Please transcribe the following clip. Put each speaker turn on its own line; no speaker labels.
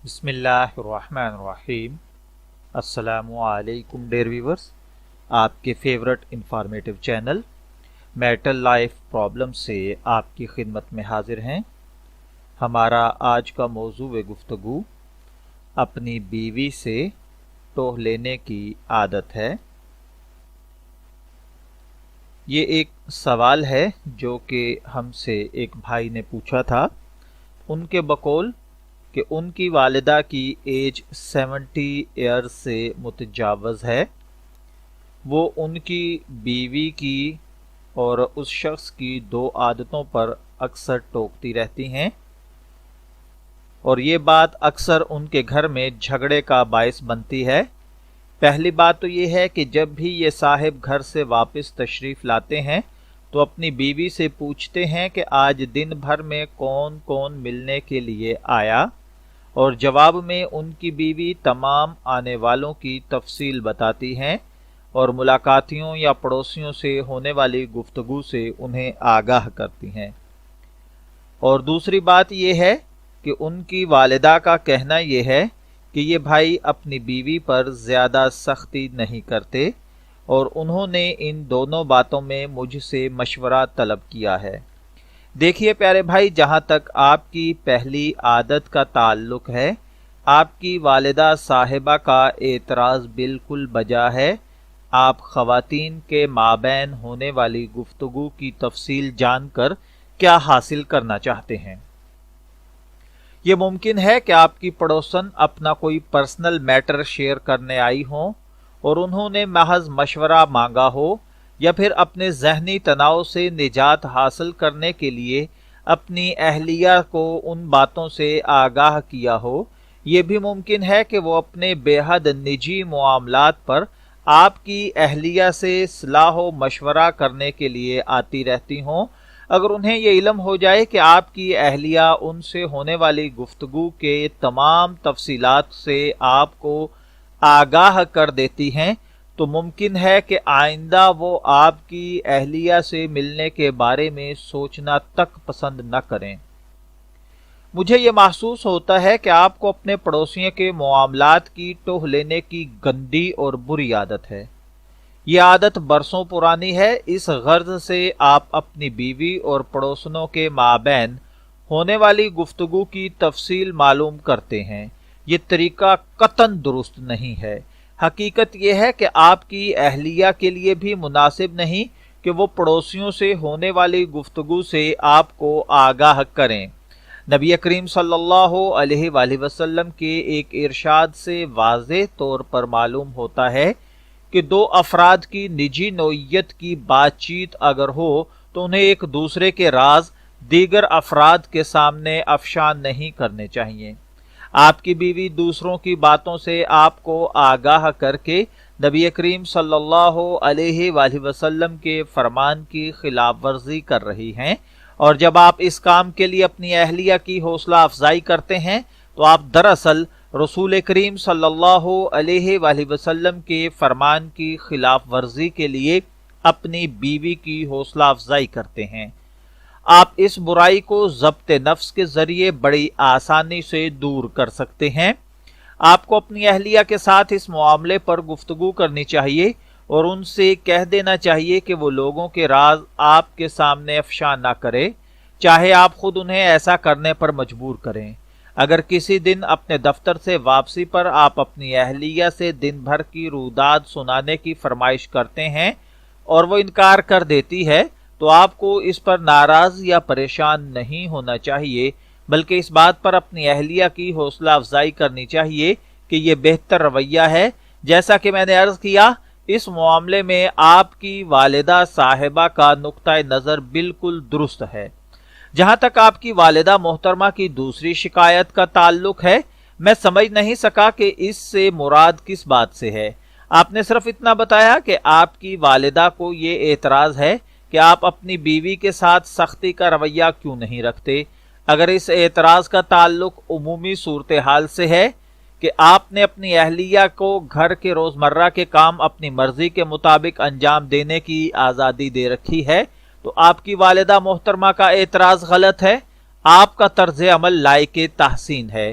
بسم اللہ الرحمن الرحیم۔ السلام علیکم ڈیئر ویورز، آپ کے favourite informative channel metal life problem سے آپ کی خدمت میں حاضر ہیں۔ ہمارا آج کا موضوع گفتگو اپنی بیوی سے ٹوہ لینے کی عادت ہے۔ یہ ایک سوال ہے جو کہ ہم سے ایک بھائی نے پوچھا تھا۔ ان کے بقول کہ ان کی والدہ کی ایج 70 ایئرز سے متجاوز ہے، وہ ان کی بیوی کی اور اس شخص کی دو عادتوں پر اکثر ٹوکتی رہتی ہیں، اور یہ بات اکثر ان کے گھر میں جھگڑے کا باعث بنتی ہے۔ پہلی بات تو یہ ہے کہ جب بھی یہ صاحب گھر سے واپس تشریف لاتے ہیں تو اپنی بیوی سے پوچھتے ہیں کہ آج دن بھر میں کون کون ملنے کے لیے آیا، اور جواب میں ان کی بیوی تمام آنے والوں کی تفصیل بتاتی ہیں اور ملاقاتیوں یا پڑوسیوں سے ہونے والی گفتگو سے انہیں آگاہ کرتی ہیں۔ اور دوسری بات یہ ہے کہ ان کی والدہ کا کہنا یہ ہے کہ یہ بھائی اپنی بیوی پر زیادہ سختی نہیں کرتے، اور انہوں نے ان دونوں باتوں میں مجھ سے مشورہ طلب کیا ہے۔ دیکھیے پیارے بھائی، جہاں تک آپ کی پہلی عادت کا تعلق ہے، آپ کی والدہ صاحبہ کا اعتراض بالکل بجا ہے۔ آپ خواتین کے مابین ہونے والی گفتگو کی تفصیل جان کر کیا حاصل کرنا چاہتے ہیں؟ یہ ممکن ہے کہ آپ کی پڑوسن اپنا کوئی پرسنل میٹر شیئر کرنے آئی ہوں اور انہوں نے محض مشورہ مانگا ہو، یا پھر اپنے ذہنی تناؤ سے نجات حاصل کرنے کے لیے اپنی اہلیہ کو ان باتوں سے آگاہ کیا ہو۔ یہ بھی ممکن ہے کہ وہ اپنے بے حد نجی معاملات پر آپ کی اہلیہ سے صلاح و مشورہ کرنے کے لیے آتی رہتی ہوں۔ اگر انہیں یہ علم ہو جائے کہ آپ کی اہلیہ ان سے ہونے والی گفتگو کے تمام تفصیلات سے آپ کو آگاہ کر دیتی ہیں، تو ممکن ہے کہ آئندہ وہ آپ کی اہلیہ سے ملنے کے بارے میں سوچنا تک پسند نہ کریں۔ مجھے یہ محسوس ہوتا ہے کہ آپ کو اپنے پڑوسیوں کے معاملات کی ٹوہ لینے کی گندی اور بری عادت ہے۔ یہ عادت برسوں پرانی ہے۔ اس غرض سے آپ اپنی بیوی اور پڑوسنوں کے مابین ہونے والی گفتگو کی تفصیل معلوم کرتے ہیں۔ یہ طریقہ قطعاً درست نہیں ہے۔ حقیقت یہ ہے کہ آپ کی اہلیہ کے لیے بھی مناسب نہیں کہ وہ پڑوسیوں سے ہونے والی گفتگو سے آپ کو آگاہ کریں۔ نبی کریم صلی اللہ علیہ وآلہ وسلم کے ایک ارشاد سے واضح طور پر معلوم ہوتا ہے کہ دو افراد کی نجی نوعیت کی بات چیت اگر ہو تو انہیں ایک دوسرے کے راز دیگر افراد کے سامنے افشان نہیں کرنے چاہیے۔ آپ کی بیوی دوسروں کی باتوں سے آپ کو آگاہ کر کے نبی کریم صلی اللہ علیہ وآلہ وسلم کے فرمان کی خلاف ورزی کر رہی ہیں، اور جب آپ اس کام کے لیے اپنی اہلیہ کی حوصلہ افزائی کرتے ہیں تو آپ دراصل رسول کریم صلی اللہ علیہ وآلہ وسلم کے فرمان کی خلاف ورزی کے لیے اپنی بیوی کی حوصلہ افزائی کرتے ہیں۔ آپ اس برائی کو ضبط نفس کے ذریعے بڑی آسانی سے دور کر سکتے ہیں۔ آپ کو اپنی اہلیہ کے ساتھ اس معاملے پر گفتگو کرنی چاہیے اور ان سے کہہ دینا چاہیے کہ وہ لوگوں کے راز آپ کے سامنے افشا نہ کرے، چاہے آپ خود انہیں ایسا کرنے پر مجبور کریں۔ اگر کسی دن اپنے دفتر سے واپسی پر آپ اپنی اہلیہ سے دن بھر کی روداد سنانے کی فرمائش کرتے ہیں اور وہ انکار کر دیتی ہے، تو آپ کو اس پر ناراض یا پریشان نہیں ہونا چاہیے، بلکہ اس بات پر اپنی اہلیہ کی حوصلہ افزائی کرنی چاہیے کہ یہ بہتر رویہ ہے۔ جیسا کہ میں نے عرض کیا، اس معاملے میں آپ کی والدہ صاحبہ کا نقطہ نظر بالکل درست ہے۔ جہاں تک آپ کی والدہ محترمہ کی دوسری شکایت کا تعلق ہے، میں سمجھ نہیں سکا کہ اس سے مراد کس بات سے ہے۔ آپ نے صرف اتنا بتایا کہ آپ کی والدہ کو یہ اعتراض ہے کہ آپ اپنی بیوی کے ساتھ سختی کا رویہ کیوں نہیں رکھتے۔ اگر اس اعتراض کا تعلق عمومی صورتحال سے ہے کہ آپ نے اپنی اہلیہ کو گھر کے روزمرہ کے کام اپنی مرضی کے مطابق انجام دینے کی آزادی دے رکھی ہے، تو آپ کی والدہ محترمہ کا اعتراض غلط ہے۔ آپ کا طرز عمل لائق تحسین ہے۔